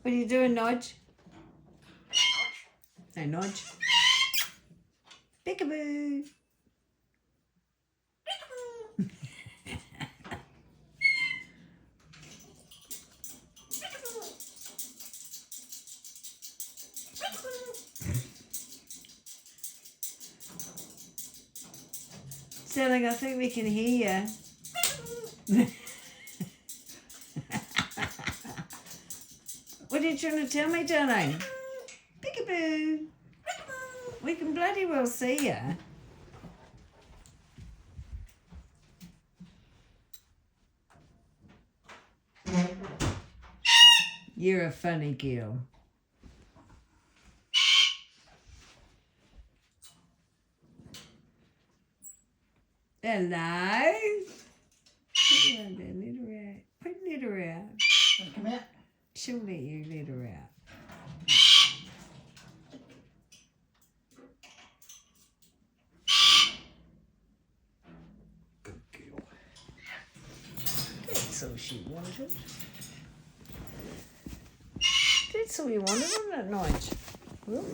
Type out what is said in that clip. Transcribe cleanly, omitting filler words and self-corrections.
What are you doing, Nige? Hey, Nige. Peekaboo. Sterling, I think we can hear you. What are you trying to tell me, darling? Peekaboo. We can bloody well see you. You're a funny girl. Hello. Put her there, let her out. Let her out. Come out. She'll let you let her out. Good girl. That's all she wanted. That's all you wanted, wasn't it, Nige? Well,